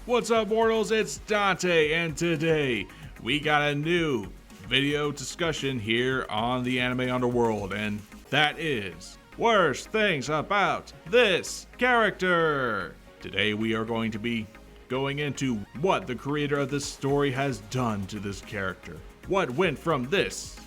What's up, mortals? It's Dante, and today we got a new video discussion here on the anime Underworld, and that is worst things about this character. Today we are going to be going into what the creator of this story has done to this character. What went from this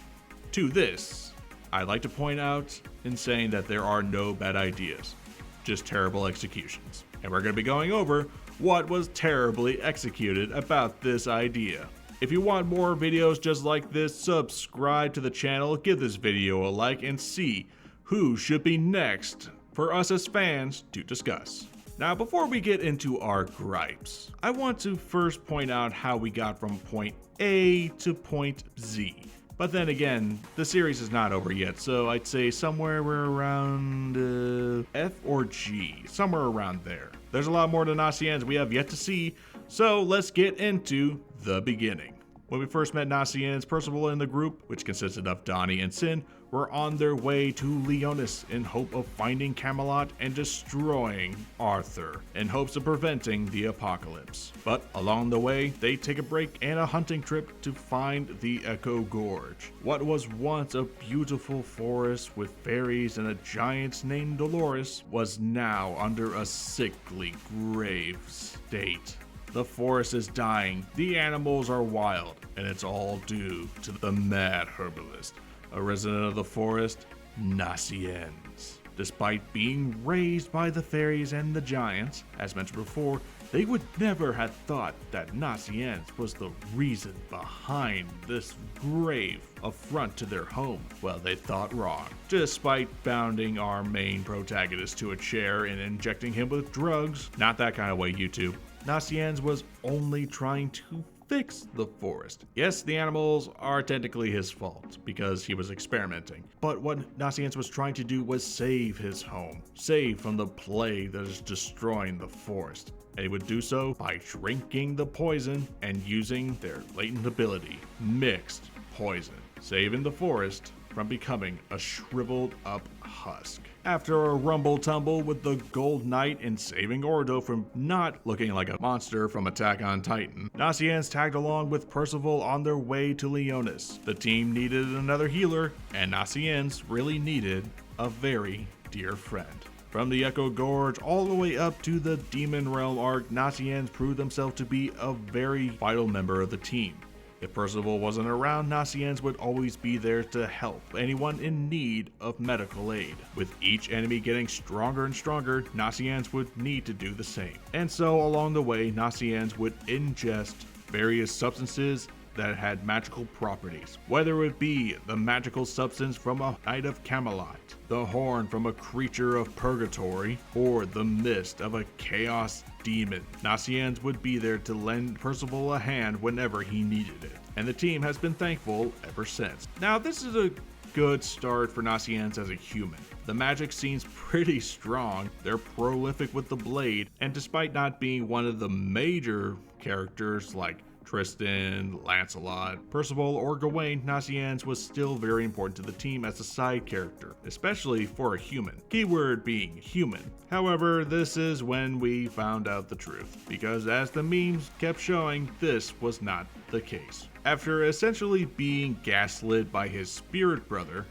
to this. I'd like to point out in saying that there are no bad ideas, just terrible executions. And we're going to be going over what was terribly executed about this idea. If you want more videos just like this, subscribe to the channel, give this video a like, and see who should be next for us as fans to discuss. Now, before we get into our gripes, I want to first point out how we got from point A to point Z. But then again, the series is not over yet, so I'd say somewhere around F or G, somewhere around there. There's a lot more to Nasiens we have yet to see, so let's get into the beginning. When we first met Nasiens, Percival and the group, which consisted of Donnie and Sin, were on their way to Leonis in hope of finding Camelot and destroying Arthur, in hopes of preventing the apocalypse. But along the way, they take a break and a hunting trip to find the Echo Gorge. What was once a beautiful forest with fairies and a giant named Dolores was now under a sickly, grave state. The forest is dying, the animals are wild, and it's all due to the mad herbalist, a resident of the forest, Nasiens. Despite being raised by the fairies and the giants, as mentioned before, they would never have thought that Nasiens was the reason behind this grave affront to their home. Well, they thought wrong. Despite bounding our main protagonist to a chair and injecting him with drugs, not that kind of way, YouTube. Nasiens was only trying to fix the forest. Yes, the animals are technically his fault because he was experimenting, but what Nasiens was trying to do was save his home, save from the plague that is destroying the forest. And he would do so by drinking the poison and using their latent ability, mixed poison, saving the forest from becoming a shriveled up husk. After a rumble tumble with the Gold Knight and saving Ordo from not looking like a monster from Attack on Titan, Nasiens tagged along with Percival on their way to Leonis. The team needed another healer, and Nasiens really needed a very dear friend. From the Echo Gorge all the way up to the Demon Realm arc, Nasiens proved himself to be a very vital member of the team. If Percival wasn't around, Nasiens would always be there to help anyone in need of medical aid. With each enemy getting stronger and stronger, Nasiens would need to do the same. And so along the way, Nasiens would ingest various substances that had magical properties, whether it be the magical substance from a Knight of Camelot, the horn from a creature of purgatory, or the mist of a chaos demon. Nasiens would be there to lend Percival a hand whenever he needed it, and the team has been thankful ever since. Now, this is a good start for Nasiens as a human. The magic seems pretty strong, they're prolific with the blade, and despite not being one of the major characters like Tristan, Lancelot, Percival, or Gawain, Nasiens was still very important to the team as a side character, especially for a human. Keyword being human. However, this is when we found out the truth, because as the memes kept showing, this was not the case. After essentially being gaslit by his spirit brother,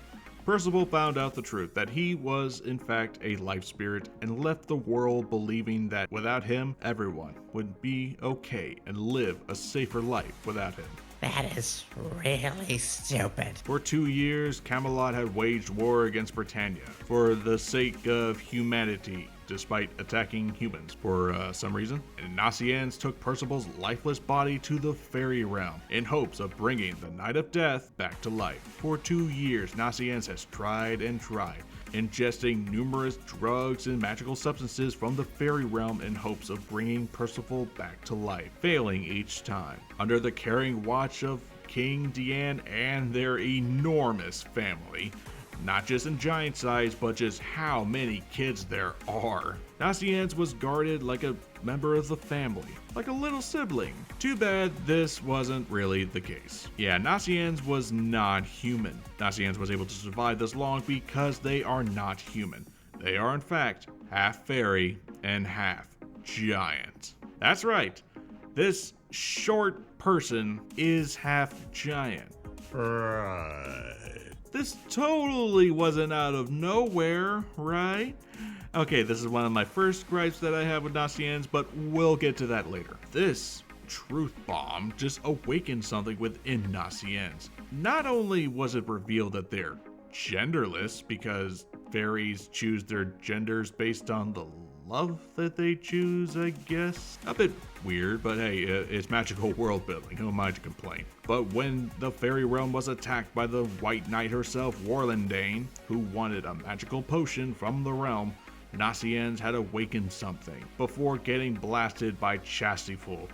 Percival found out the truth, that he was in fact a life spirit and left the world believing that without him, everyone would be okay and live a safer life without him. That is really stupid. For 2 years, Camelot had waged war against Britannia for the sake of humanity, despite attacking humans for some reason. And Nasiens took Percival's lifeless body to the fairy realm in hopes of bringing the Knight of Death back to life. For 2 years, Nasiens has tried and tried, ingesting numerous drugs and magical substances from the fairy realm in hopes of bringing Percival back to life, failing each time. Under the caring watch of King Diane and their enormous family, not just in giant size, but just how many kids there are. Nasiens was guarded like a member of the family, like a little sibling. Too bad this wasn't really the case. Yeah, Nasiens was not human. Nasiens was able to survive this long because they are not human. They are in fact half fairy and half giant. That's right, This short person is half giant. Right. This totally wasn't out of nowhere, right? Okay, this is one of my first gripes that I have with Nasiens, but we'll get to that later. This truth bomb just awakened something within Nasiens. Not only was it revealed that they're genderless because fairies choose their genders based on the love that they choose, I guess. A bit weird, but hey, it's magical world building, who am I to complain? But when the fairy realm was attacked by the White Knight herself, Warlandane, who wanted a magical potion from the realm, Nasiens had awakened something before getting blasted by 𝐃𝐨𝐧'𝐭.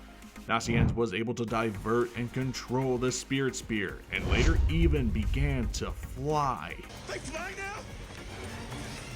Nasiens was able to divert and control the Spirit Spear, and later even began to fly. They fly now?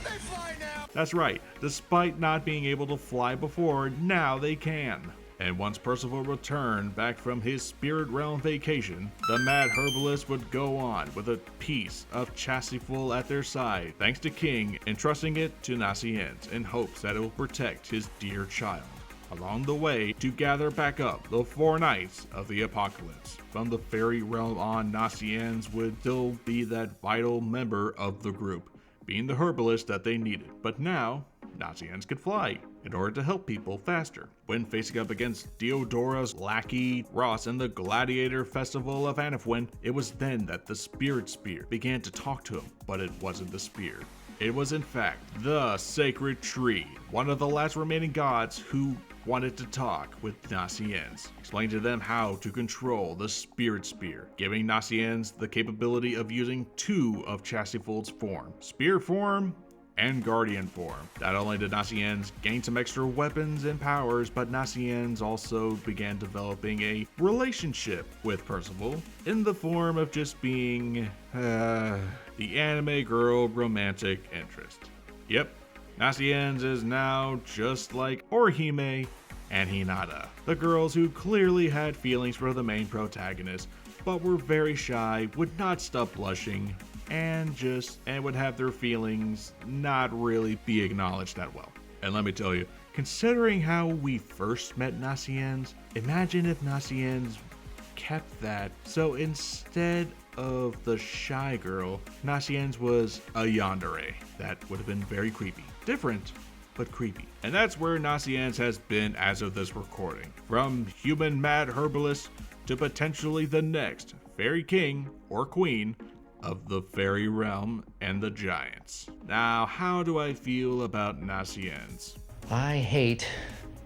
They fly now! That's right, despite not being able to fly before, now they can. And once Percival returned back from his spirit realm vacation, the mad herbalist would go on with a piece of 𝐃𝐨𝐴 at their side, thanks to King entrusting it to Nasiens in hopes that it will protect his dear child. Along the way, to gather back up the 4 Knights of the Apocalypse. From the fairy realm on, Nasiens would still be that vital member of the group, being the herbalist that they needed. But now, Nasiens could fly in order to help people faster. When facing up against Diodora's lackey Ross in the Gladiator Festival of Anafwin, it was then that the Spirit Spear began to talk to him, but it wasn't the spear. It was in fact the Sacred Tree, one of the last remaining gods who wanted to talk with Nasiens, explain to them how to control the Spirit Spear, giving Nasiens the capability of using 2 of 𝐃𝐨𝐴's form, Spear form and Guardian form. Not only did Nasiens gain some extra weapons and powers, but Nasiens also began developing a relationship with Percival in the form of just being the anime girl romantic interest. Yep, Nasiens is now just like Orihime and Hinata, the girls who clearly had feelings for the main protagonist, but were very shy, would not stop blushing, and would have their feelings not really be acknowledged that well. And let me tell you, considering how we first met Nasiens, imagine if Nasiens kept that. So instead of the shy girl, Nasiens was a yandere. That would have been very creepy. Different, but creepy. And that's where Nasiens has been as of this recording. From human mad herbalist to potentially the next fairy king or queen of the fairy realm and the giants. Now, how do I feel about Nasiens? I hate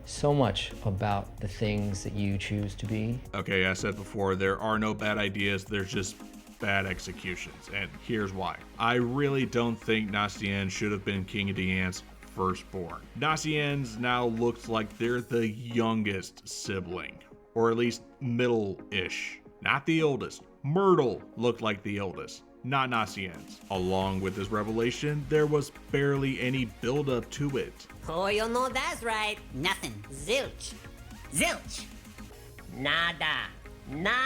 so much about the things that you choose to be. Okay, I said before, there are no bad ideas, there's just bad executions, and here's why. I really don't think Nasiens should have been King of the Ants firstborn. Nasiens now looks like they're the youngest sibling, or at least middle-ish. Not the oldest. Myrtle looked like the oldest, not Nasiens. Along with this revelation, there was barely any build-up to it. Oh, you know that's right. Nothing. Zilch. Zilch. Nada. Nada.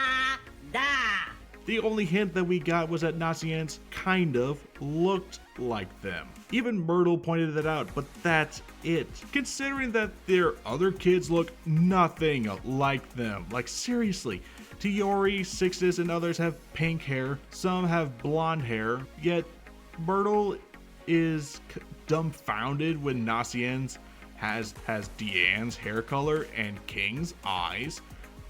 The only hint that we got was that Nasiens kind of looked like them. Even Myrtle pointed it out, but that's it. Considering that their other kids look nothing like them. Like seriously, Tiori, Sixtus, and others have pink hair, some have blonde hair, yet Myrtle is dumbfounded when Nasiens has Deanne's hair color and King's eyes,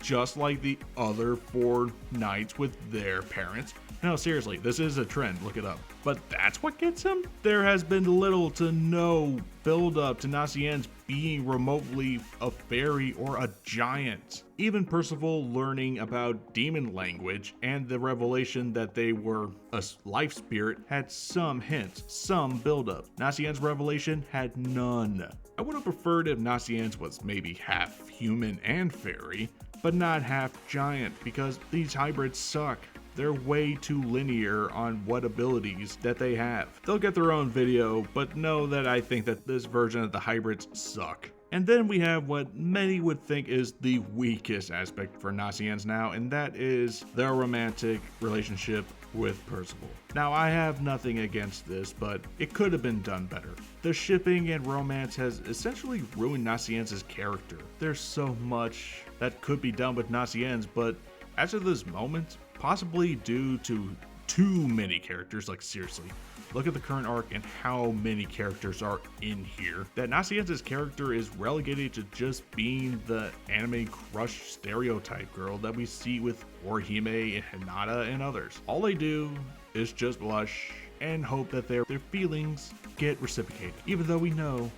just like the other 4 knights with their parents. No, seriously, this is a trend, look it up. But that's what gets him? There has been little to no build up to Nasiens being remotely a fairy or a giant. Even Percival learning about demon language and the revelation that they were a life spirit had some hints, some build up. Nasiens' revelation had none. I would have preferred if Nasiens was maybe half human and fairy, but not half giant, because these hybrids suck. They're way too linear on what abilities that they have. They'll get their own video, but know that I think that this version of the hybrids suck. And then we have what many would think is the weakest aspect for Nasiens now, and that is their romantic relationship with Percival. Now, I have nothing against this, but it could have been done better. The shipping and romance has essentially ruined Nasiens' character. There's so much that could be done with Nasiens, but as of this moment, possibly due to too many characters, like seriously, look at the current arc and how many characters are in here, that Nasiens' character is relegated to just being the anime crush stereotype girl that we see with Orihime and Hinata and others. All they do is just blush and hope that their feelings get reciprocated, even though we know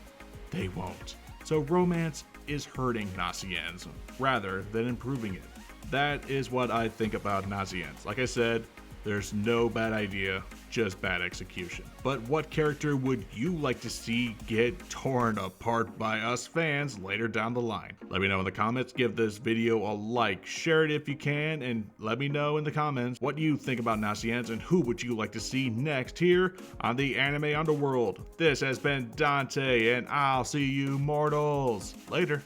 they won't. So romance is hurting Nasiens rather than improving it. That is what I think about Nasiens. Like I said, there's no bad idea, just bad execution. But what character would you like to see get torn apart by us fans later down the line? Let me know in the comments, give this video a like, share it if you can, and let me know in the comments what you think about Nasiens and who would you like to see next here on the Anime Underworld. This has been Dante, and I'll see you mortals later.